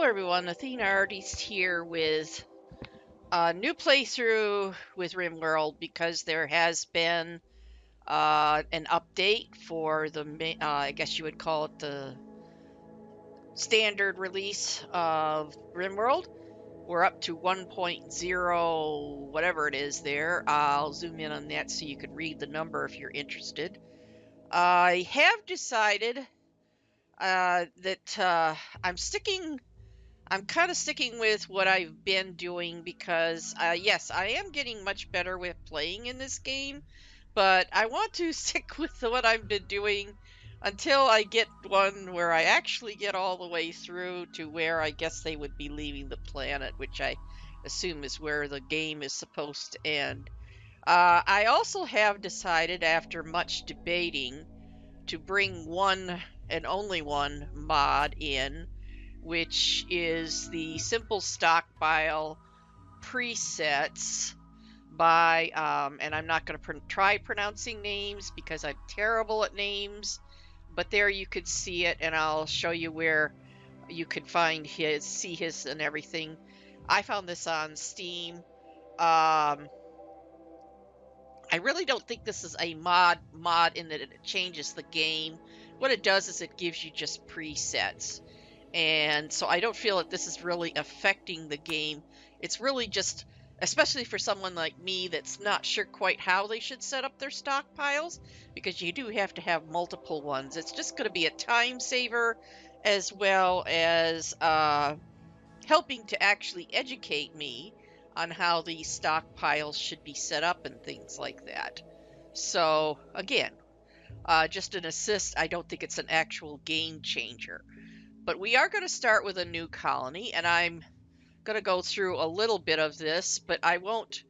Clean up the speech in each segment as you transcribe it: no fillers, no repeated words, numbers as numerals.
everyone, Athena Artist here with a new playthrough with RimWorld because there has been an update for the, I guess you would call it the standard release of RimWorld. We're up to 1.0, whatever it is there. I'll zoom in on that so you can read the number if you're interested. I have decided that I'm kind of sticking with what I've been doing because, yes, I am getting much better with playing in this game, but I want to stick with what I've been doing until I get one where I actually get all the way through to where I guess they would be leaving the planet, which I assume is where the game is supposed to end. I also have decided, after much debating, to bring one and only one mod in, which is the simple stockpile presets by, and I'm not going to try pronouncing names because I'm terrible at names, but there you could see it, and I'll show you where you could find see his and everything. I found this on Steam. I really don't think this is a mod in that it changes the game. What it does is it gives you just presets. And so I don't feel that this is really affecting the game. It's really just, especially for someone like me that's not sure quite how they should set up their stockpiles, because you do have to have multiple ones. It's just going to be a time saver, as well as helping to actually educate me on how these stockpiles should be set up and things like that. So again, just an assist. I don't think it's an actual game changer. But we are going to start with a new colony, and I'm going to go through a little bit of this, but I won't,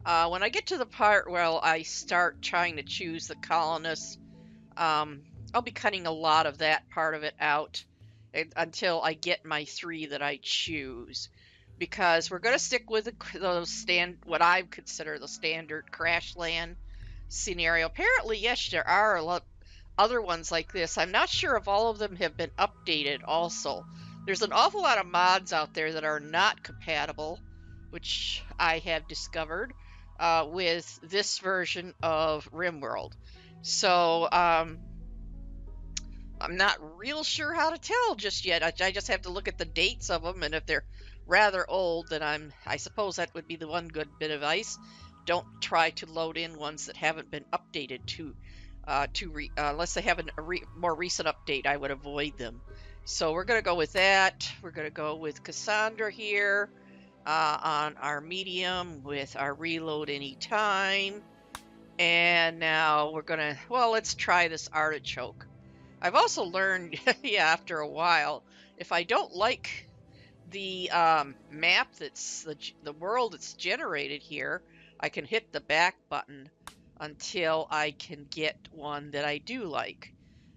when I get to the part where I start trying to choose the colonists, I'll be cutting a lot of that part of it out until I get my 3 that I choose, because we're going to stick with what I consider the standard crash land scenario. Apparently, yes, there are a lot other ones like this. I'm not sure if all of them have been updated also. There's an awful lot of mods out there that are not compatible, which I have discovered with this version of RimWorld. So I'm not real sure how to tell just yet. I just have to look at the dates of them, and if they're rather old, then I suppose that would be the one good bit of advice. Don't try to load in ones that haven't been updated unless they have a more recent update. I would avoid them. So we're going to go with that. We're going to go with Cassandra here on our medium with our reload anytime. And now we're going to, well, let's try this artichoke. I've also learned, yeah, after a while, if I don't like the map that's the world that's generated here, I can hit the back button until I can get one that I do like.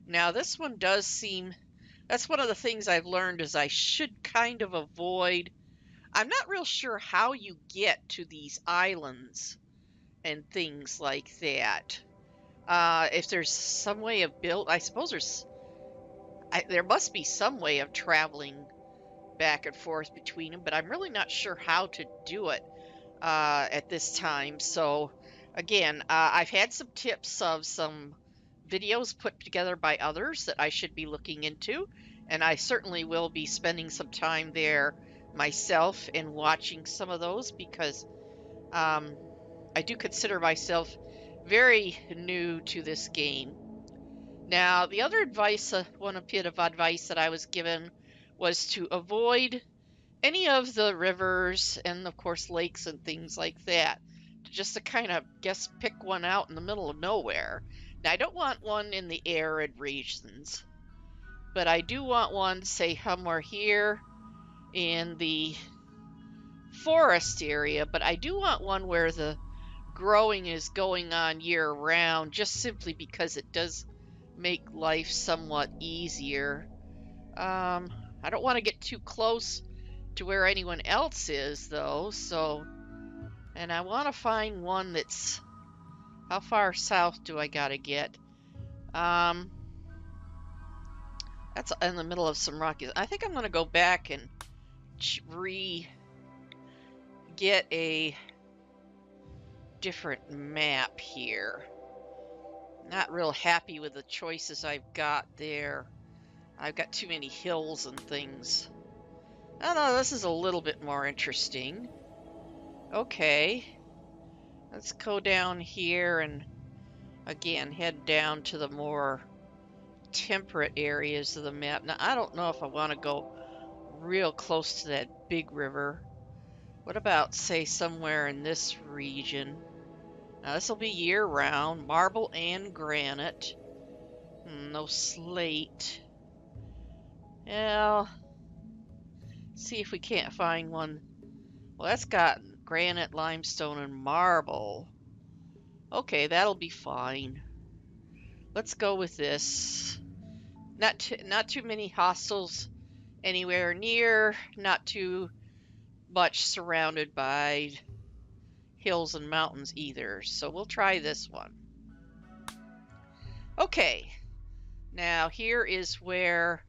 Now this one does seem, that's one of the things I've learned, is I should kind of avoid, I'm not real sure how you get to these islands and things like that. If there's some way of I suppose there must be some way of traveling back and forth between them, but I'm really not sure how to do it at this time. So again, I've had some tips of some videos put together by others that I should be looking into, and I certainly will be spending some time there myself and watching some of those, because I do consider myself very new to this game. Now, the other advice, one bit of advice that I was given, was to avoid any of the rivers and, of course, lakes and things like that. Just to kind of pick one out in the middle of nowhere. Now, I don't want one in the arid regions, but I do want one, say, somewhere here in the forest area. But I do want one where the growing is going on year-round, just simply because it does make life somewhat easier. I don't want to get too close to where anyone else is, though, so... And I want to find one that's... How far south do I gotta get? That's in the middle of some rockies. I think I'm going to go back and get a different map here. Not real happy with the choices I've got there. I've got too many hills and things. Oh no, this is a little bit more interesting. Okay. Let's go down here and again head down to the more temperate areas of the map. Now I don't know if I want to go real close to that big river. What about, say, somewhere in this region? Now this will be year-round, marble and granite. No slate. Yeah, see if we can't find one. Well, that's got granite, limestone, and marble. Okay, that'll be fine. Let's go with this. Not too many hostels anywhere near. Not too much surrounded by hills and mountains either. So we'll try this one. Okay. Now here is where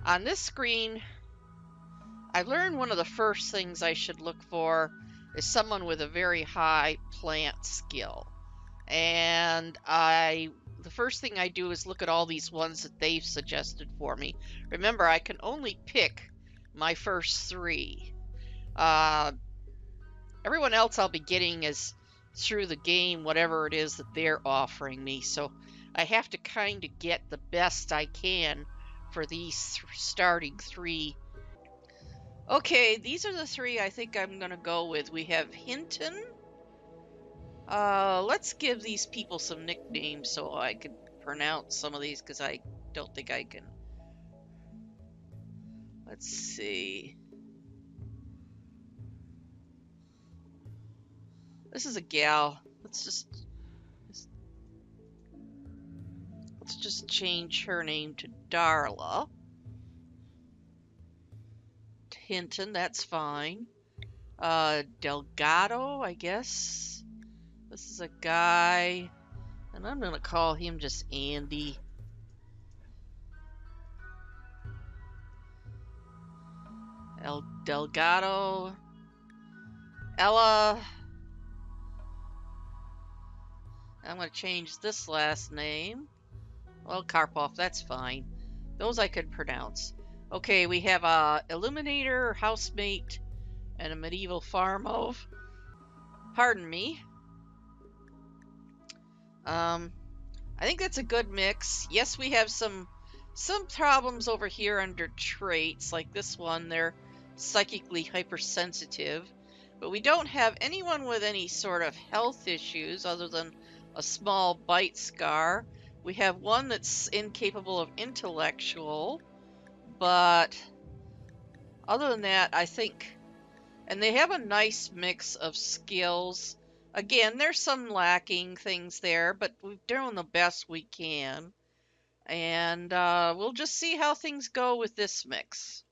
on this screen I learned one of the first things I should look for is someone with a very high plant skill. And the first thing I do is look at all these ones that they've suggested for me. Remember, I can only pick my first 3. Everyone else I'll be getting is through the game, whatever it is that they're offering me. So I have to kind of get the best I can for these starting 3. Okay, these are the 3 I think I'm going to go with. We have Hinton. Let's give these people some nicknames so I can pronounce some of these, because I don't think I can. Let's see. This is a gal. Let's just change her name to Darla. Hinton, that's fine. Delgado, I guess. This is a guy, and I'm gonna call him just Andy. El Delgado. Ella. I'm gonna change this last name. Well, Karpov, that's fine. Those I could pronounce. Okay, we have a Illuminator, Housemate, and a Medieval Farm Oaf. Pardon me. I think that's a good mix. Yes, we have some problems over here under traits, like this one. They're psychically hypersensitive, but we don't have anyone with any sort of health issues other than a small bite scar. We have one that's incapable of intellectual, but other than that, I think, and they have a nice mix of skills. Again, there's some lacking things there, but we're doing the best we can. And we'll just see how things go with this mix.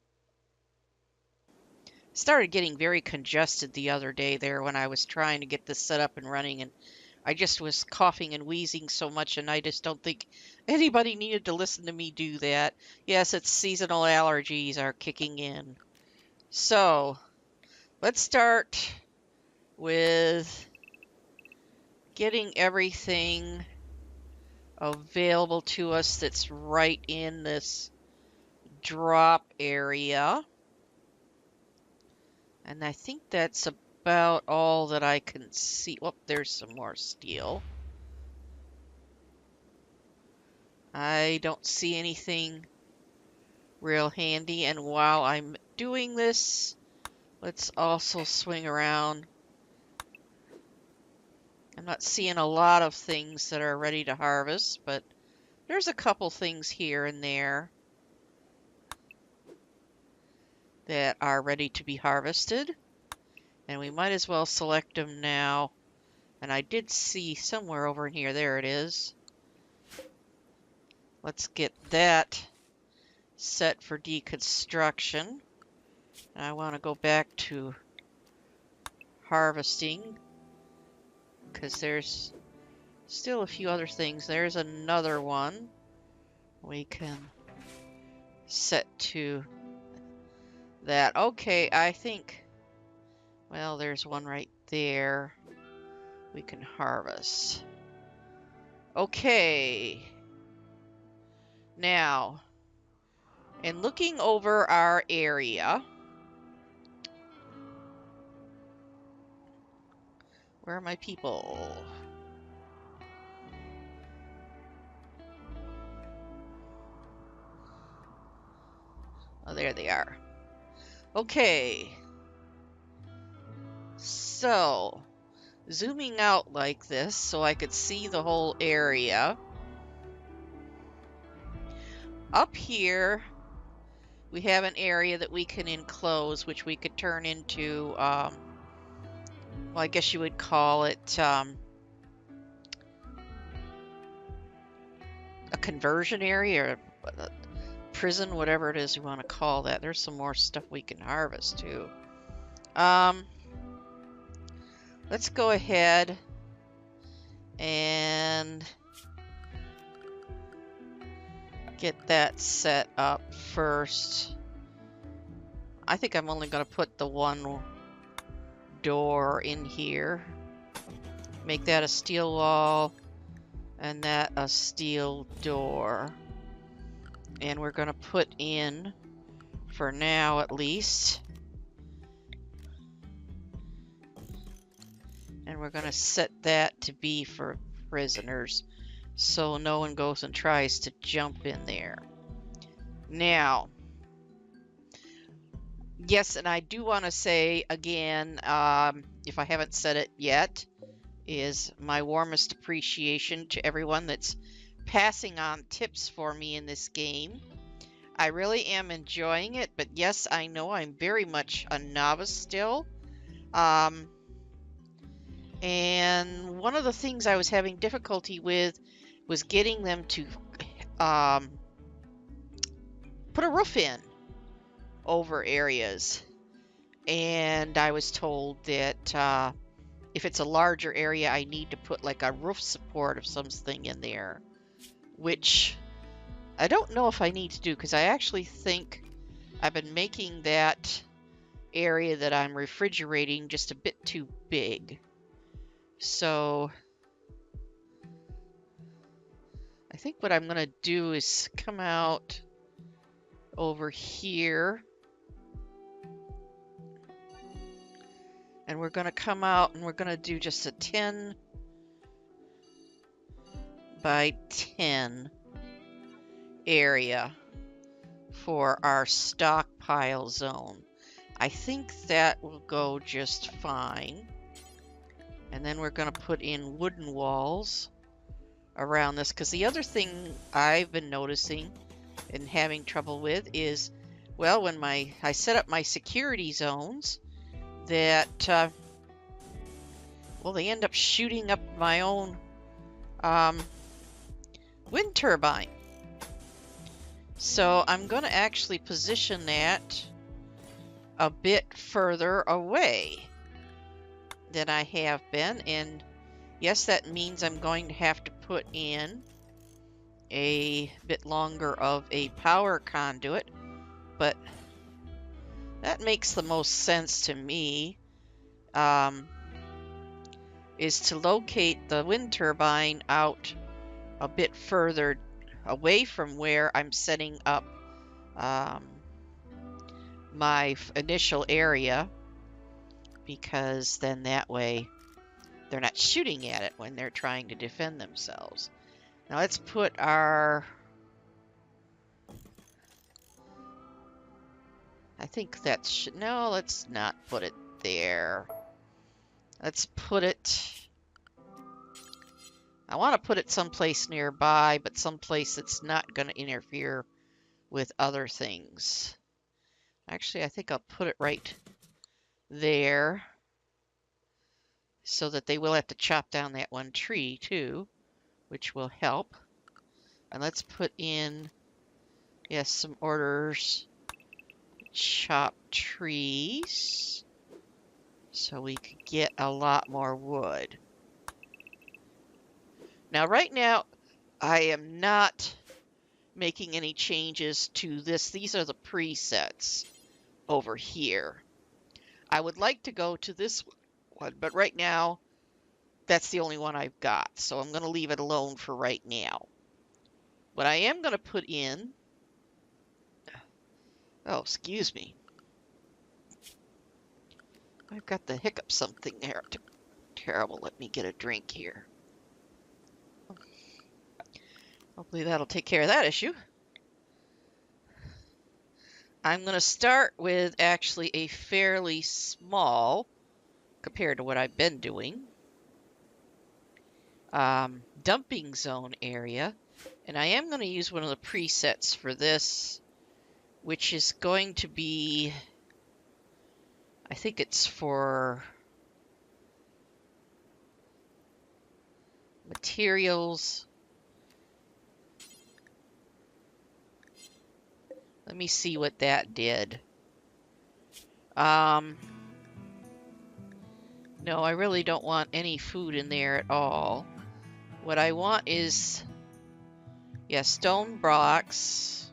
Started getting very congested the other day there when I was trying to get this set up and running, and I just was coughing and wheezing so much, and I just don't think anybody needed to listen to me do that. Yes, it's seasonal allergies are kicking in. So, let's start with getting everything available to us that's right in this drop area. And I think that's about all that I can see. Oh, there's some more steel. I don't see anything real handy. And while I'm doing this, let's also swing around. I'm not seeing a lot of things that are ready to harvest, but there's a couple things here and there that are ready to be harvested. And we might as well select them now. And I did see somewhere over in here. There it is. Let's get that set for deconstruction. And I want to go back to harvesting, because there's still a few other things. There's another one we can set to that, okay, I think, well, there's one right there we can harvest. Okay. Now, in looking over our area, where are my people? Oh, there they are. Okay. So, zooming out like this so I could see the whole area. Up here, we have an area that we can enclose, which we could turn into, well, I guess you would call it a conversion area or a prison, whatever it is you want to call that. There's some more stuff we can harvest too. Let's go ahead and get that set up first. I think I'm only going to put the one door in here. Make that a steel wall and that a steel door. And we're going to put in, for now at least, and we're going to set that to be for prisoners so no one goes and tries to jump in there. Now, yes, and I do want to say again, if I haven't said it yet, is my warmest appreciation to everyone that's passing on tips for me in this game. I really am enjoying it, but yes, I know I'm very much a novice still. And one of the things I was having difficulty with was getting them to put a roof in over areas. And I was told that if it's a larger area, I need to put like a roof support of something in there, which I don't know if I need to do, because I actually think I've been making that area that I'm refrigerating just a bit too big. So I think what I'm going to do is come out over here, and we're going to come out and we're going to do just a 10 by 10 area for our stockpile zone. I think that will go just fine. And then we're going to put in wooden walls around this, because the other thing I've been noticing and having trouble with is, well, when I set up my security zones, that well, they end up shooting up my own wind turbine. So I'm going to actually position that a bit further away than I have been, and yes, that means I'm going to have to put in a bit longer of a power conduit, but that makes the most sense to me, is to locate the wind turbine out a bit further away from where I'm setting up my initial area, because then that way they're not shooting at it when they're trying to defend themselves. Now let's put our, I think that should, no, let's not put it there. Let's put it, I want to put it someplace nearby, but someplace that's not going to interfere with other things. Actually, I think I'll put it right there, so that they will have to chop down that one tree too, which will help. And let's put in, yes, some orders. Chop trees so we could get a lot more wood. Now, right now, I am not making any changes to this. These are the presets. over here. I would like to go to this one, but right now that's the only one I've got, so I'm going to leave it alone for right now. What I am going to put in, oh, excuse me, I've got the hiccup something there. Terrible. Let me get a drink here. Hopefully that'll take care of that issue. I'm going to start with actually a fairly small, compared to what I've been doing, dumping zone area. And I am going to use one of the presets for this, which is going to be, I think it's for materials. Let me see what that did. No, I really don't want any food in there at all. What I want is, yeah, stone blocks.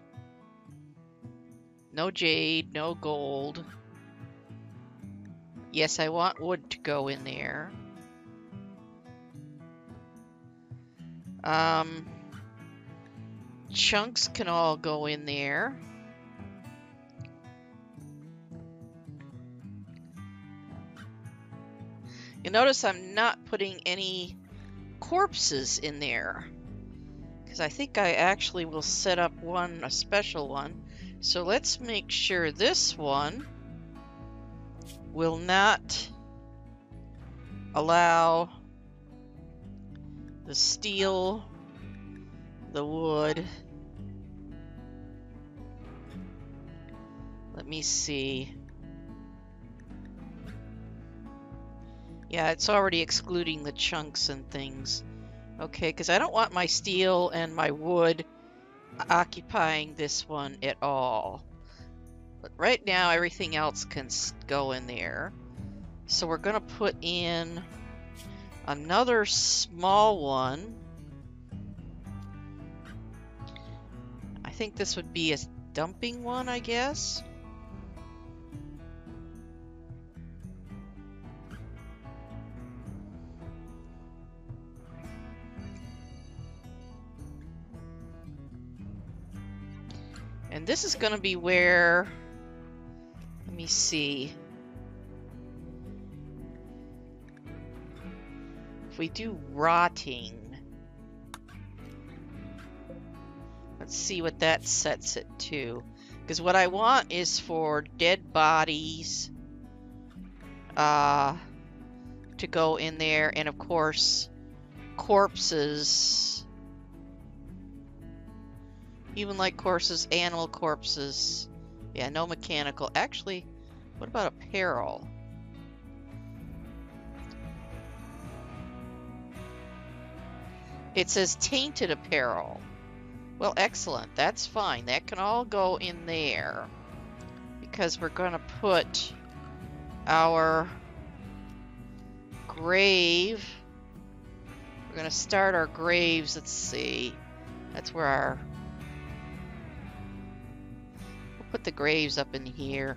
No jade, no gold. Yes, I want wood to go in there. Chunks can all go in there. You notice I'm not putting any corpses in there, because I think I actually will set up a special one. So let's make sure this one will not allow the steel, the wood. Let me see. Yeah, it's already excluding the chunks and things. Okay, because I don't want my steel and my wood occupying this one at all. But right now, everything else can go in there. So we're going to put in another small one. I think this would be a dumping one, I guess. And this is going to be where, let me see. If we do rotting, let's see what that sets it to. Because what I want is for dead bodies to go in there, and of course corpses. Even like corpses, animal corpses. Yeah, no mechanical. Actually, what about apparel? It says tainted apparel. Well, excellent. That's fine. That can all go in there. Because we're going to put our grave. We're going to start our graves. Let's see. That's where our... Put the graves up in here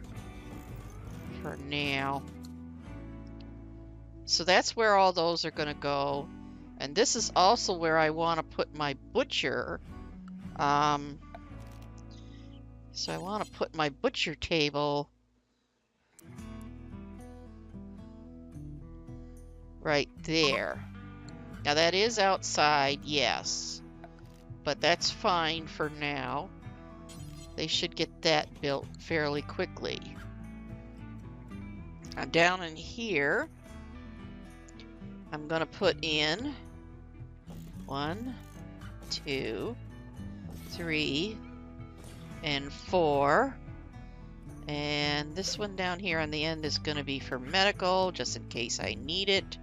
for now. So that's where all those are going to go. And this is also where I want to put my butcher. So I want to put my butcher table right there. Now that is outside, yes. But that's fine for now. They should get that built fairly quickly. Now down in here, I'm going to put in 1, 2, 3, and 4. And this one down here on the end is going to be for medical, just in case I need it.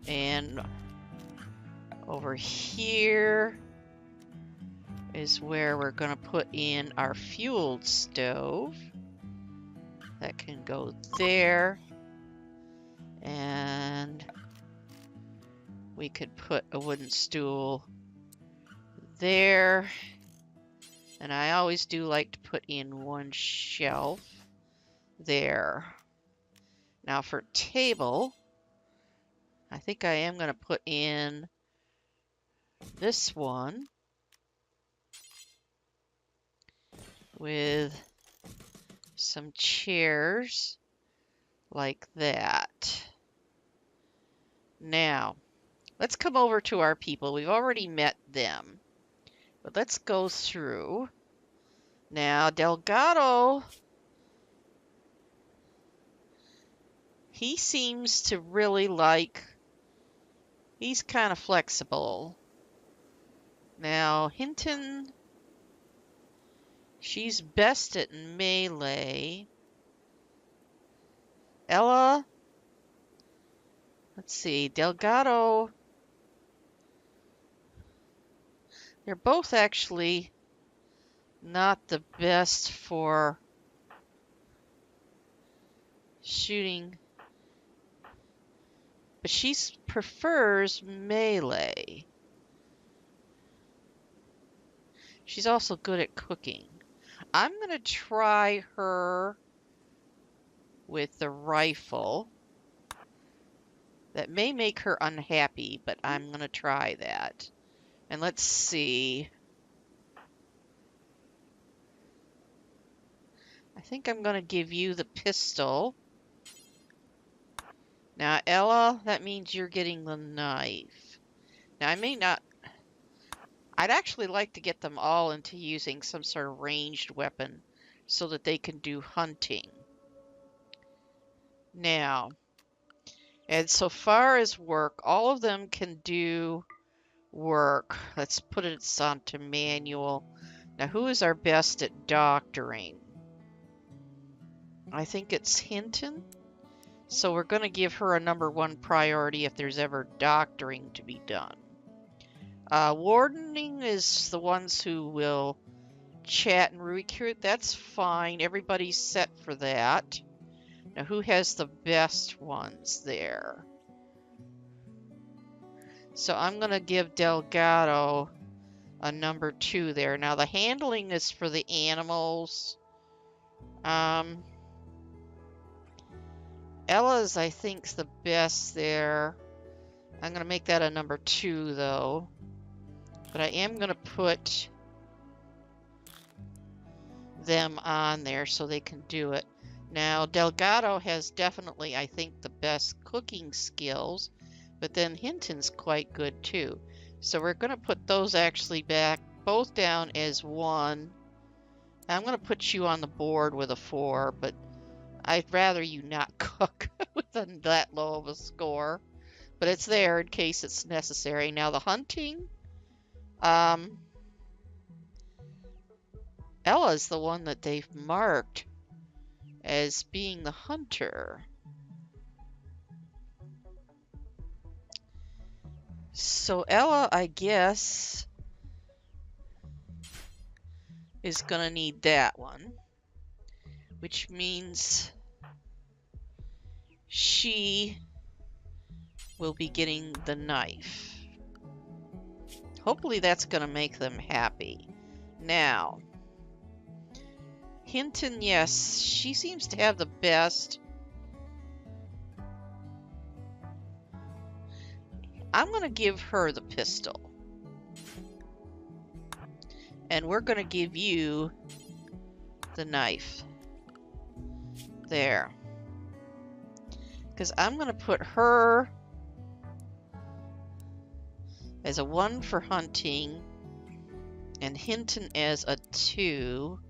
And over here is where we're going to put in our fueled stove. That can go there. And we could put a wooden stool there. And I always do like to put in one shelf. there. Now for table, I think I am going to put in this one with some chairs like that. Now, let's come over to our people. We've already met them, but let's go through. Now, Delgado, he seems to really like, he's kind of flexible. Now, Hinton, she's best at melee. Ella, let's see, Delgado, they're both actually not the best for shooting, but she prefers melee. She's also good at cooking. I'm going to try her with the rifle. That may make her unhappy, but I'm going to try that. And let's see. I think I'm going to give you the pistol. Now, Ella, that means you're getting the knife. Now, I may not... I'd actually like to get them all into using some sort of ranged weapon so that they can do hunting. Now, and so far as work, all of them can do work. Let's put it onto manual. Now, who is our best at doctoring? I think it's Hinton. So we're going to give her a #1 priority if there's ever doctoring to be done. Wardening is the ones who will chat and recruit. That's fine. Everybody's set for that. Now, who has the best ones there? So I'm going to give Delgado a #2 there. Now, the handling is for the animals. Ella's, I think, is the best there. I'm going to make that a #2, though. But I am going to put them on there so they can do it. Now, Delgado has definitely, I think, the best cooking skills, but then Hinton's quite good, too. So we're going to put those actually back, both down as 1. I'm going to put you on the board with a 4, but I'd rather you not cook with that low of a score. But it's there in case it's necessary. Now, the hunting... Ella's the one that they've marked as being the hunter. So Ella, I guess, is gonna need that one, which means she will be getting the knife. Hopefully that's gonna make them happy. Now, Hinton, yes, she seems to have the best. I'm going to give her the pistol. And we're going to give you the knife. There. Because I'm going to put her as a 1 for hunting and Hinton as a 2.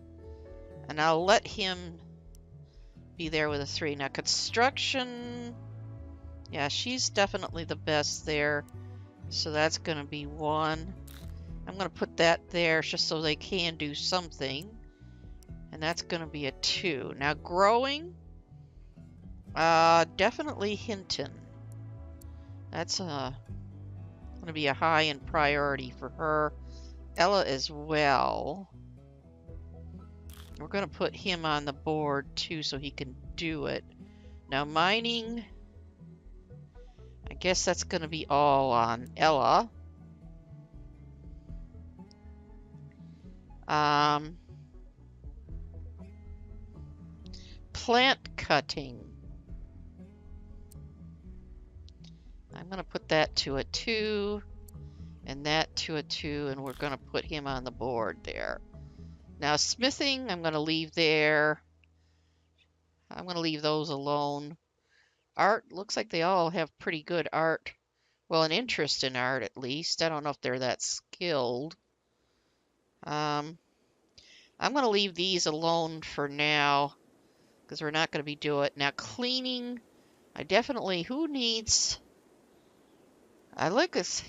And I'll let him be there with a 3. Now, construction... Yeah, she's definitely the best there. So that's going to be 1. I'm going to put that there just so they can do something. And that's going to be a 2. Now, growing... definitely Hinton. That's going to be a high in priority for her. Ella as well. We're going to put him on the board, too, so he can do it. Now, mining... I guess that's going to be all on Ella. plant cutting. I'm going to put that to a 2 and that to a 2, and we're going to put him on the board there. Now smithing, I'm going to leave there. I'm going to leave those alone. Art, looks like they all have pretty good art. Well, an interest in art at least. I don't know if they're that skilled. I'm going to leave these alone for now because we're not going to be doing it. Now cleaning, I definitely, who needs, I like this,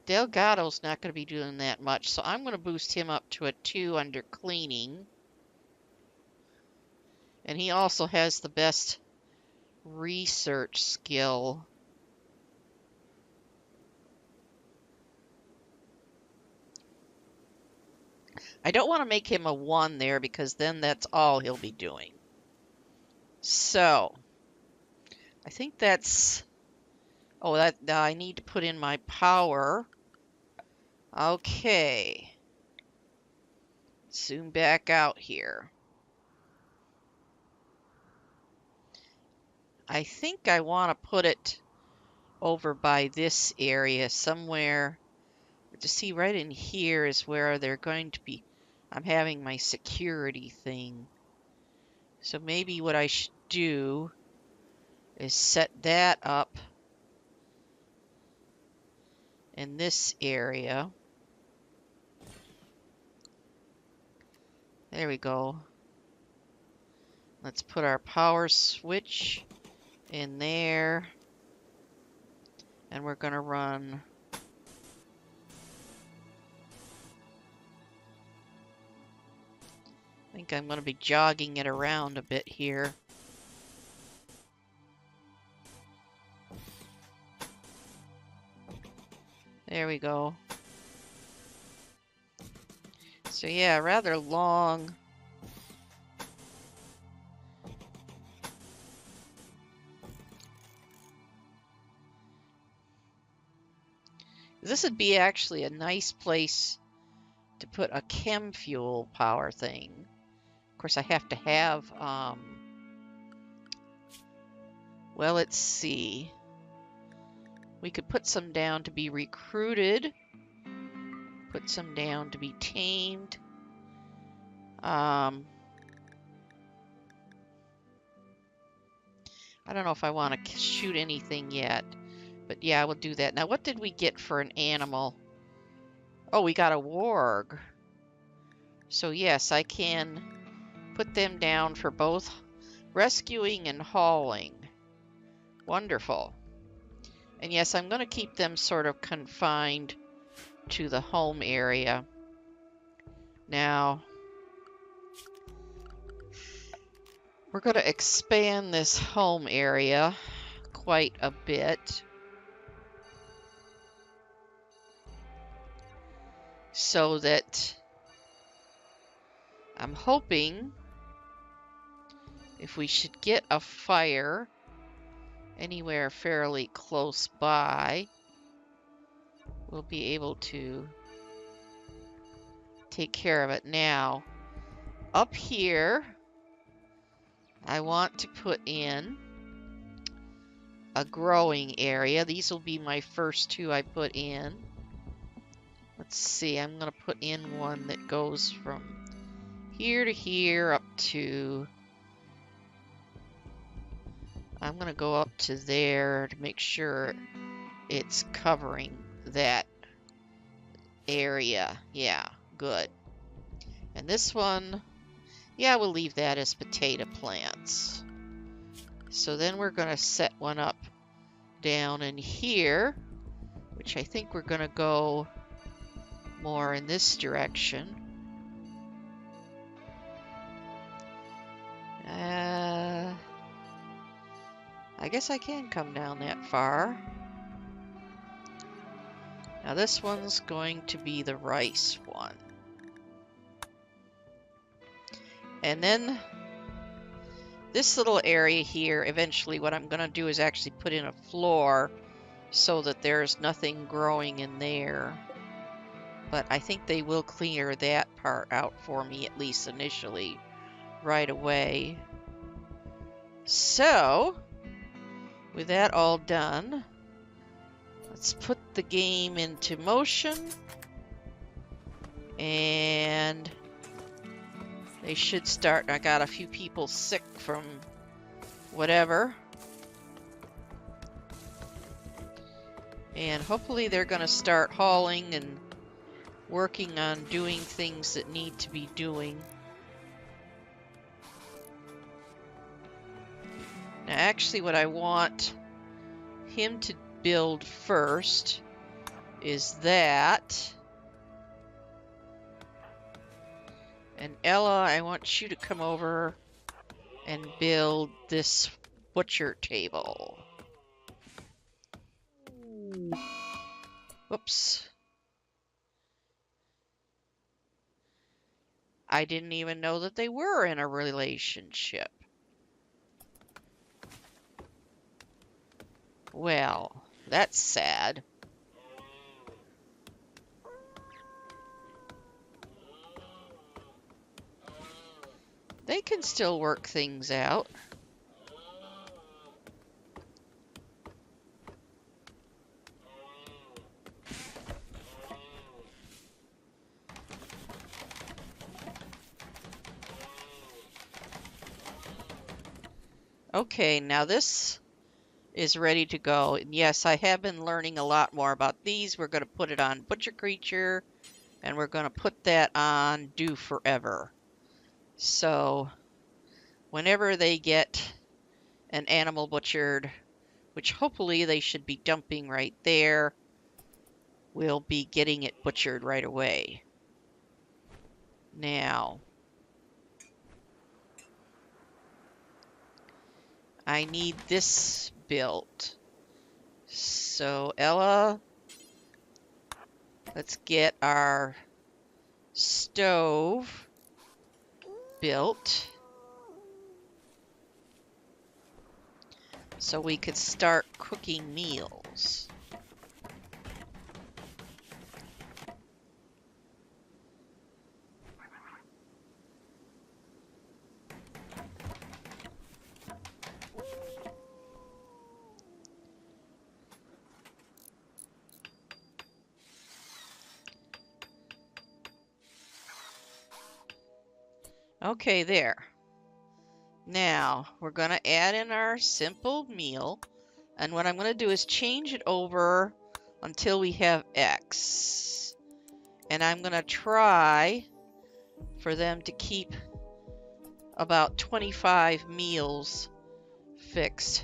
Delgado's not going to be doing that much, so I'm going to boost him up to a 2 under cleaning. And he also has the best research skill. I don't want to make him a 1 there because then that's all he'll be doing. So, I think that's, oh, that I need to put in my power. Okay. Zoom back out here. I think I want to put it over by this area somewhere. To see right in here is where they're going to be. I'm having my security thing. So maybe what I should do is set that up in this area. There we go. Let's put our power switch in there. And we're going to run I think I'm going to be jogging it around a bit here. There we go. So yeah, rather long. This would be actually a nice place to put a chem fuel power thing. Of course, I have to have, well, let's see. We could put some down to be recruited. Put some down to be tamed. I don't know if I want to shoot anything yet. But yeah, I will do that. Now, what did we get for an animal? Oh, we got a warg. So yes, I can put them down for both rescuing and hauling. Wonderful. And yes, I'm going to keep them sort of confined to the home area. Now, we're going to expand this home area quite a bit. So that I'm hoping if we should get a fire anywhere fairly close by, we'll be able to take care of it. Now, up here, I want to put in a growing area. These will be my first 2 I put in. Let's see, I'm going to put in one that goes from here to here up to, I'm going to go up to there to make sure it's covering that area. Yeah, good. And this one, yeah, we'll leave that as potato plants. So then we're going to set one up down in here, which I think we're going to go more in this direction. I guess I can come down that far. Now this one's going to be the rice one. And then this little area here, eventually what I'm going to do is actually put in a floor so that there's nothing growing in there. But I think they will clear that part out for me, at least initially, right away. So, with that all done, let's put the game into motion. And they should start. I got a few people sick from whatever. And hopefully they're going to start hauling and working on doing things that need to be doing. Now actually what I want him to build first is that. And Ella, I want you to come over and build this butcher table. Whoops. I didn't even know that they were in a relationship. Well, that's sad. They can still work things out. Okay, now this is ready to go. And yes, I have been learning a lot more about these. We're going to put it on Butcher Creature, and we're going to put that on Do Forever. So, whenever they get an animal butchered, which hopefully they should be dumping right there, we'll be getting it butchered right away. Now, I need this built. So, Ella, let's get our stove built so we could start cooking meals. Okay, there. Now, we're going to add in our simple meal. And what I'm going to do is change it over until we have X. And I'm going to try for them to keep about 25 meals fixed.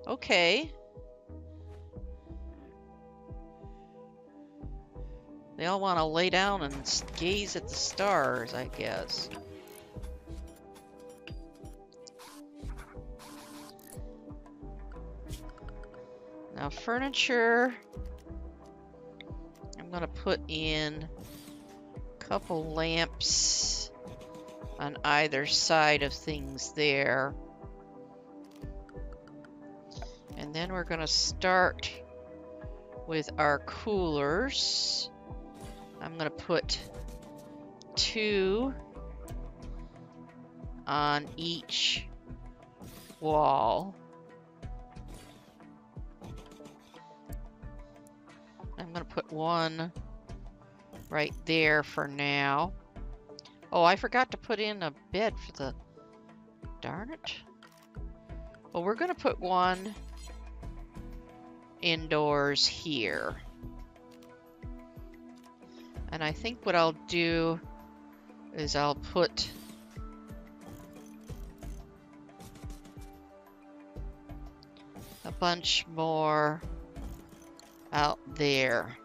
Okay. They all want to lay down and gaze at the stars, I guess. Now, furniture, I'm going to put in a couple lamps on either side of things there. And then we're going to start with our coolers. I'm going to put 2 on each wall. I'm going to put 1 right there for now. Oh, I forgot to put in a bed for the... Darn it. Well, we're going to put 1 indoors here. And I think what I'll do is I'll put a bunch more out there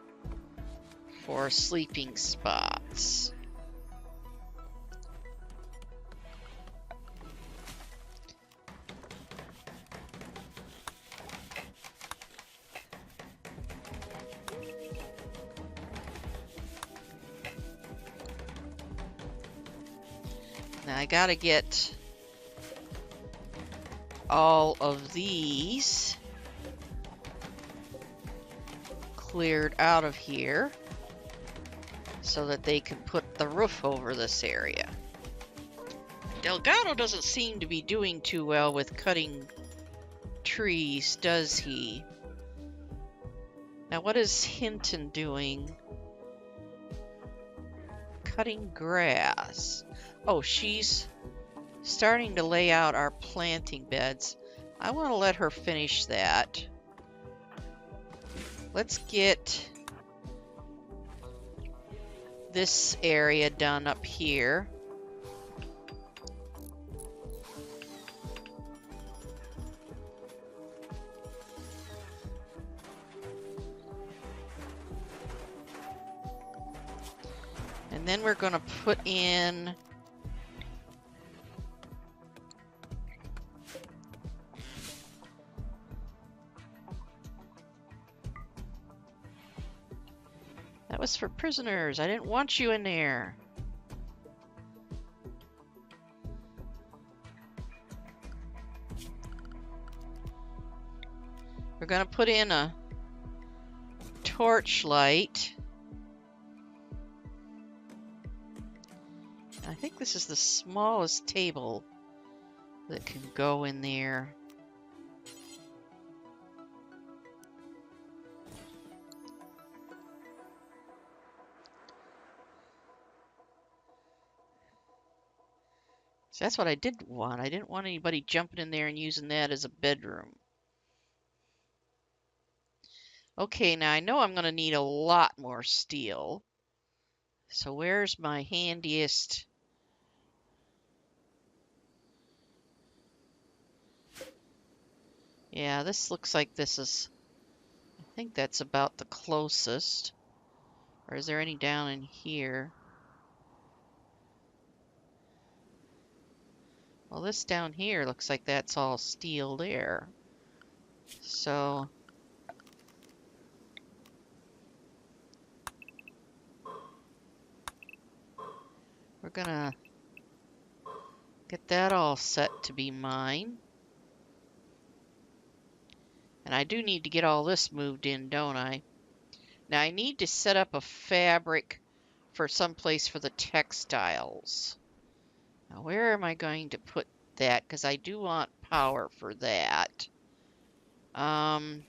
for sleeping spots. Now I gotta get all of these cleared out of here so that they can put the roof over this area. Delgado doesn't seem to be doing too well with cutting trees, does he? Now, what is Hinton doing? Cutting grass. Oh, she's starting to lay out our planting beds. I want to let her finish that. Let's get this area done up here. And then we're going to put in that was for prisoners. I didn't want you in there. We're going to put in a torchlight. I think this is the smallest table that can go in there. So that's what I did want. I didn't want anybody jumping in there and using that as a bedroom. Okay, now I know I'm going to need a lot more steel. So where's my handiest? Yeah, this looks like this is, I think that's about the closest. Or is there any down in here? Well, this down here looks like that's all steel there. So we're gonna get that all set to be mine. And I do need to get all this moved in, don't I? Now I need to set up a fabric for some place for the textiles. Now where am I going to put that? Because I do want power for that. That's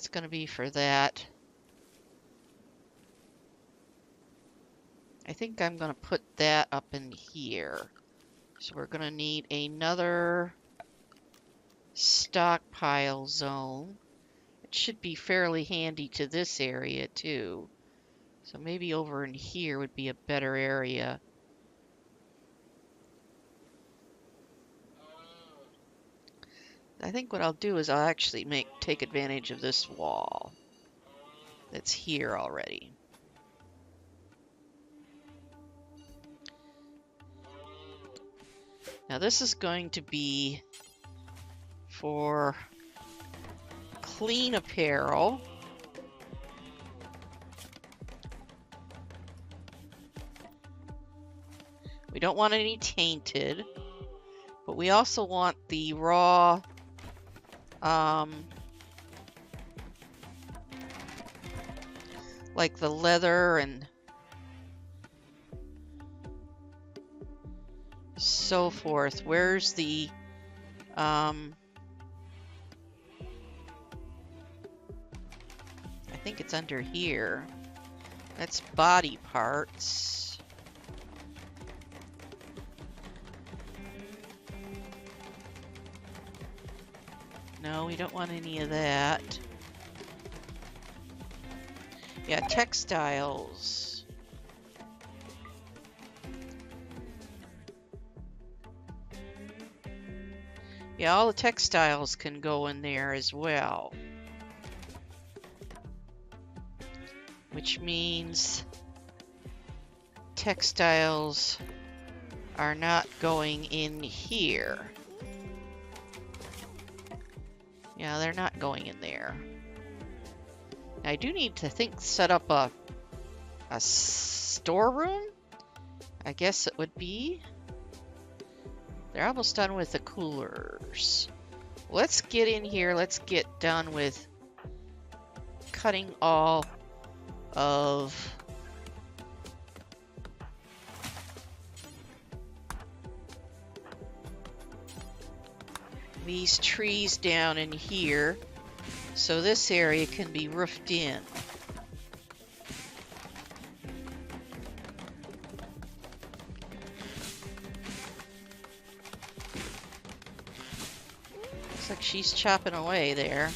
going to be for that. I think I'm going to put that up in here. So we're going to need another stockpile zone. It should be fairly handy to this area too. So maybe over in here would be a better area. I think what I'll do is I'll actually take advantage of this wall that's here already. Now this is going to be for clean apparel. We don't want any tainted, but we also want the raw like the leather and so forth. Where's the I think it's under here. That's body parts. No, we don't want any of that. Yeah, textiles. Yeah, all the textiles can go in there as well. Which means textiles are not going in here. Yeah, they're not going in there. I do need to set up a storeroom. I guess it would be. They're almost done with the coolers. Let's get in here. Let's get done with cutting all of these trees down in here so this area can be roofed in. Looks like she's chopping away there.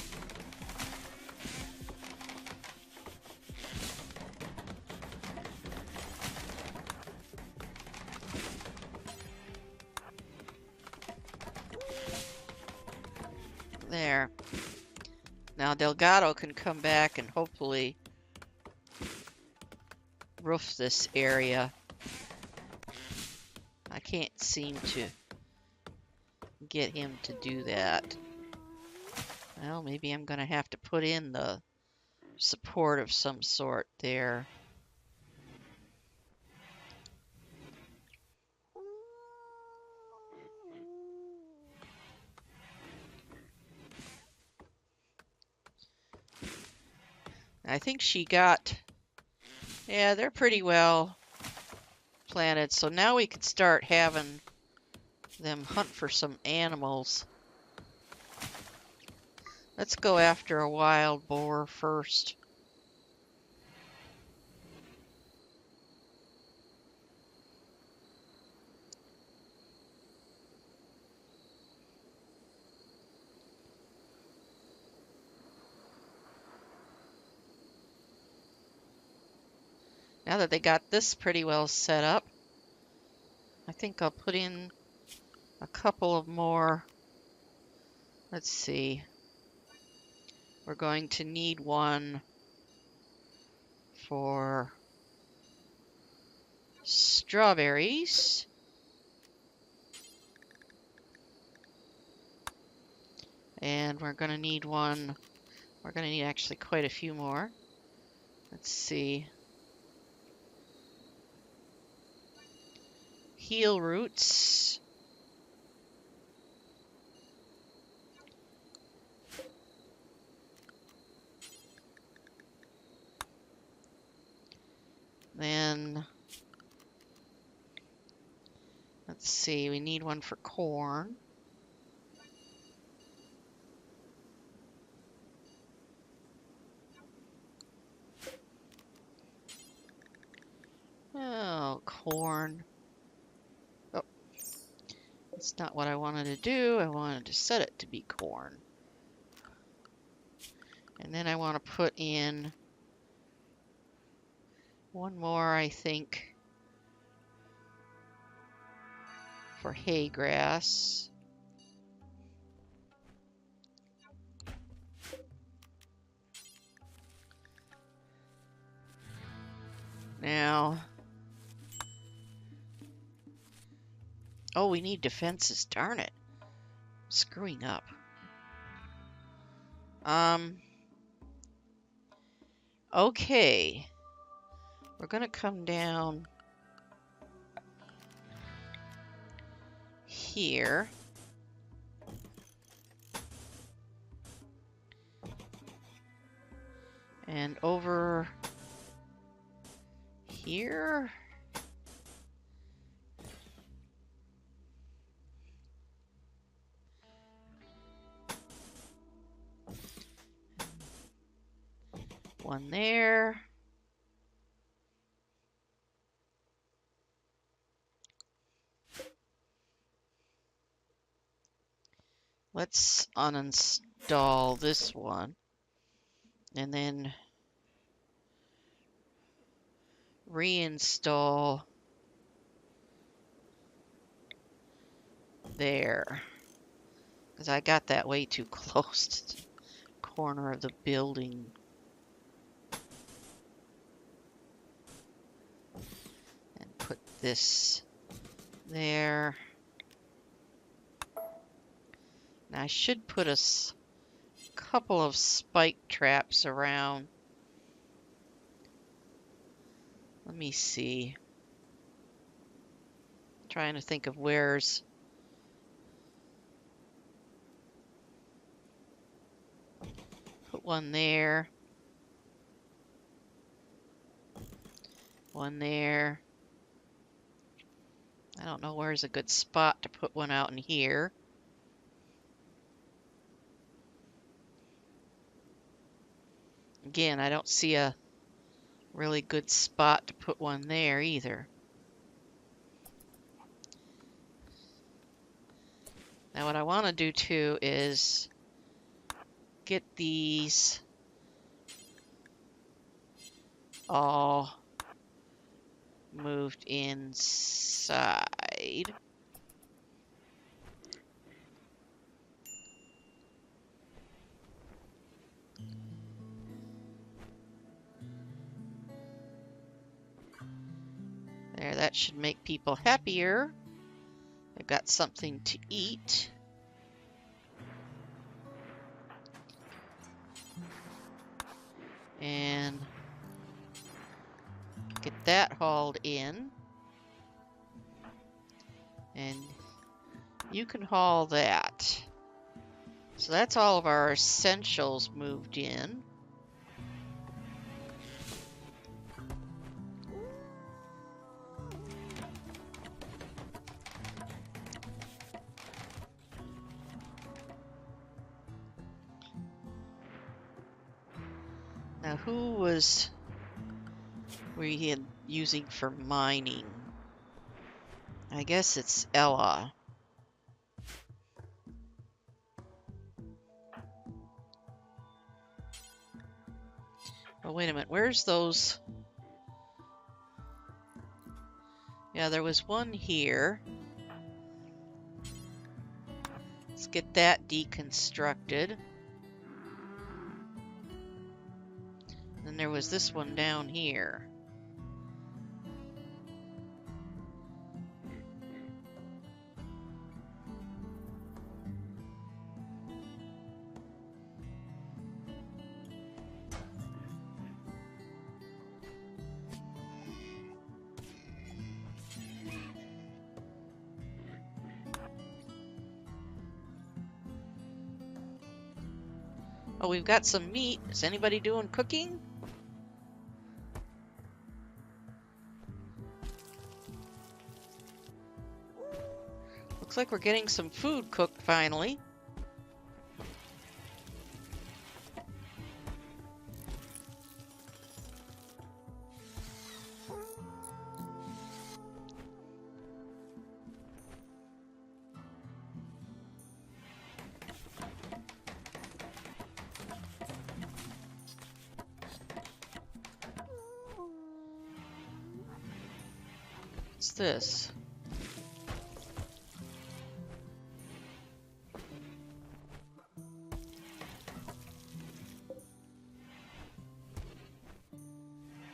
There. Now Delgado can come back and hopefully roof this area. I can't seem to get him to do that. Well, maybe I'm going to have to put in the support of some sort there. I think she got, yeah, they're pretty well planted. So now we could start having them hunt for some animals. Let's go after a wild boar first. Now that they got this pretty well set up, I think I'll put in a couple of more. Let's see. We're going to need one for strawberries. And we're going to need one. We're going to need actually quite a few more. Let's see. Heel roots. Then, let's see, we need one for corn. Oh, corn. Oh, that's not what I wanted to do. I wanted to set it to be corn. And then I want to put in one more, I think, for hay grass. Now, oh, we need defenses. Darn it. Screwing up. Okay. We're going to come down here. And over here. One there. Let's uninstall this one. And then reinstall there. Because I got that way too close to the corner of the building. And put this there. Now I should put a couple of spike traps around. Let me see. I'm trying to think of where's. Put one there. One there. I don't know where's a good spot to put one out in here. again, I don't see a really good spot to put one there either. Now what I want to do too is get these all moved inside. There, that should make people happier. They've got something to eat. And get that hauled in. And you can haul that. So that's all of our essentials moved in. Now, who was we using for mining? I guess it's Ella. Oh, wait a minute. Where's those? Yeah, there was one here. Let's get that deconstructed. Then there was this one down here. Oh, we've got some meat. Is anybody doing cooking? Looks like we're getting some food cooked finally. What's this?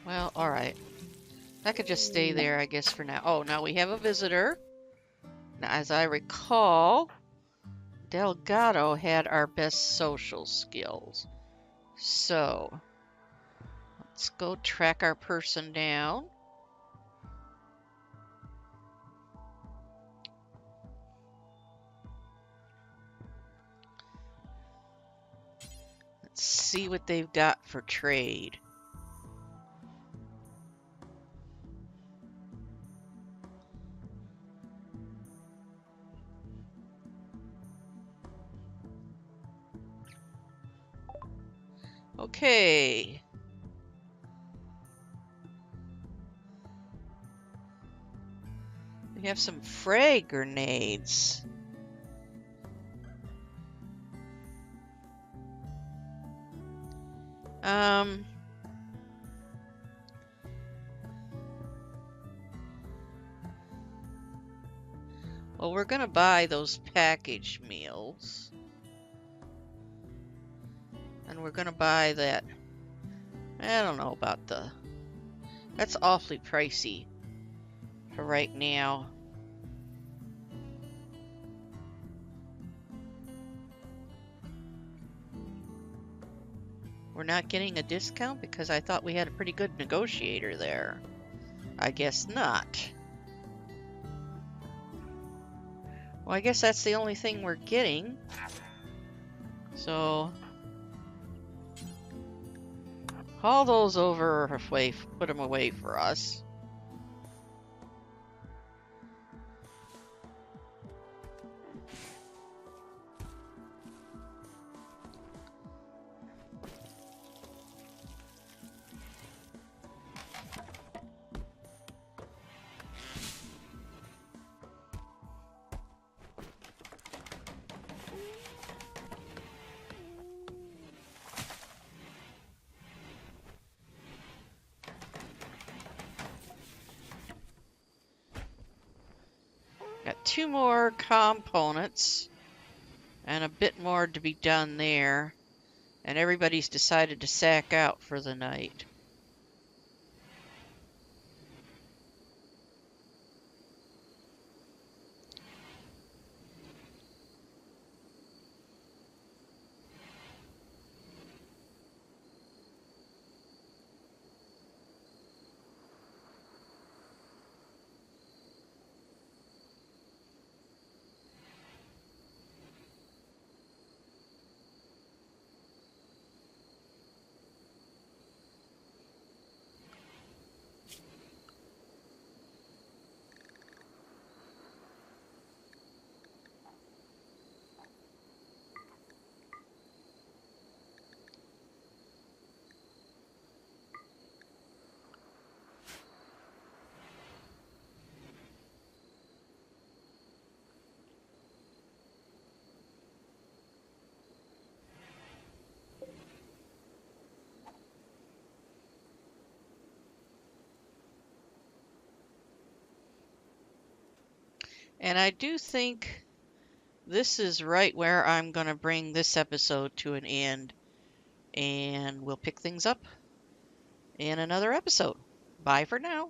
Well, alright. That could just stay there, I guess, for now. Oh, now we have a visitor. Now, as I recall, Delgado had our best social skills. So, let's go track our person down. Let's see what they've got for trade. Okay. We have some frag grenades. Well, we're gonna buy those packaged meals. And we're gonna buy that. I don't know about the... That's awfully pricey for right now. We're not getting a discount because I thought we had a pretty good negotiator there. I guess not. Well, I guess that's the only thing we're getting. So... haul those over away, put them away for us. 2 more components and a bit more to be done there. And everybody's decided to sack out for the night. And I do think this is right where I'm going to bring this episode to an end. And we'll pick things up in another episode. Bye for now.